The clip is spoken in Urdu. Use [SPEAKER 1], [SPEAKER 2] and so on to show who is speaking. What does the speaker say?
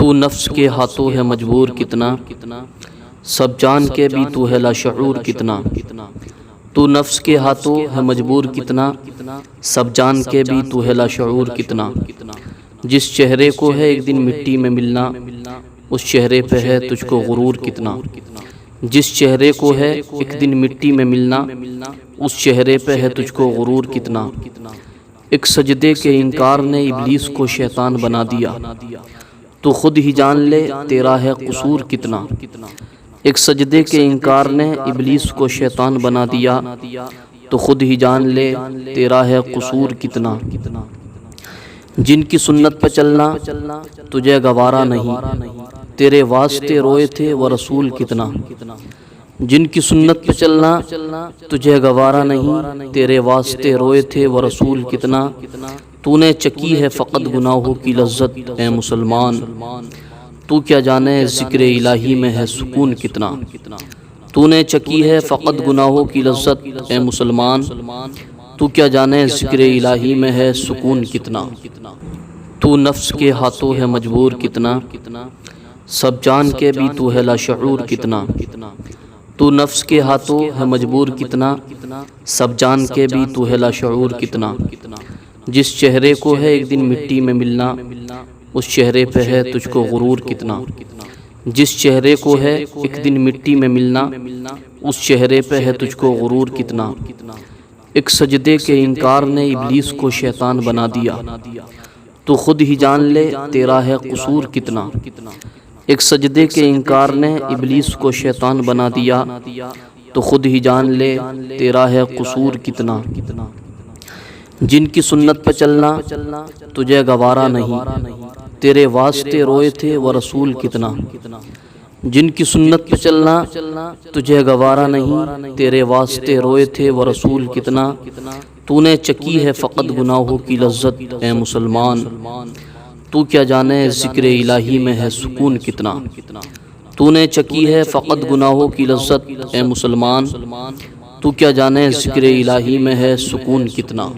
[SPEAKER 1] تو نفس کے ہاتھوں ہے مجبور کتنا، سب جان کے بھی تو ہے لاشعور کتنا۔ تو نفس کے ہاتھوں ہے مجبور کتنا، سب جان کے بھی تو ہے لاشعور کتنا۔ جس چہرے کو ہے ایک دن مٹی میں ملنا، اس چہرے پہ ہے تجھ کو غرور کتنا۔ جس چہرے کو ہے ایک دن مٹی میں ملنا، اس چہرے پہ ہے تجھ کو غرور کتنا۔ ایک سجدے کے انکار نے ابلیس کو شیطان بنا دیا، تو خود ہی جان لے تیرا ہے قصور کتنا۔ ایک سجدے کے انکار نے ابلیس کو شیطان بنا دیا، تو خود ہی جان لے تیرا ہے قصور کتنا۔ جن کی سنت پہ چلنا تجھے گوارا نہیں، تیرے واسطے روئے تھے وہ رسول کتنا۔ جن کی سنت پہ چلنا تجھے گوارا نہیں، تیرے واسطے روئے تھے وہ رسول کتنا۔ تو نے چکی ہے فقط گناہوں کی لذت اے مسلمان، تو کیا جانے ذکر الہی میں ہے سکون کتنا۔ تو نے چکی ہے فقط گناہوں کی لذت اے مسلمان، تو کیا جانے ذکر الہی میں ہے سکون کتنا۔ تو نفس کے ہاتھوں ہے مجبور کتنا، سب جان کے بھی تو ہے لاشعور کتنا۔ تو نفس کے ہاتھوں ہے مجبور کتنا، سب جان کے بھی تو ہے لاشعور کتنا۔ جس چہرے کو ہے ایک دن مٹی میں ملنا، اس چہرے پہ ہے تجھ کو غرور کتنا۔ جس چہرے کو ہے ایک دن مٹی میں ملنا، اس چہرے پہ ہے تجھ کو غرور کتنا۔ ایک سجدے کے انکار نے ابلیس کو شیطان بنا دیا، تو خود ہی جان لے تیرا ہے قصور کتنا۔ ایک سجدے کے انکار نے ابلیس کو شیطان بنا دیا، تو خود ہی جان لے تیرا ہے قصور کتنا۔ جن کی سنت پہ چلنا تجھے گوارا نہیں، تیرے واسطے روئے تھے وہ رسول کتنا۔ جن کی سنت پہ چلنا تجھے گوارا نہیں، تیرے واسطے روئے تھے وہ رسول کتنا۔ تو نے چکی ہے فقط گناہوں کی لذت اے مسلمان، تو کیا جانے ذکر الہی میں ہے سکون کتنا۔ تو نے چکی ہے فقط گناہوں کی لذت اے مسلمان، تو کیا جانے ذکر الہی میں ہے سکون کتنا۔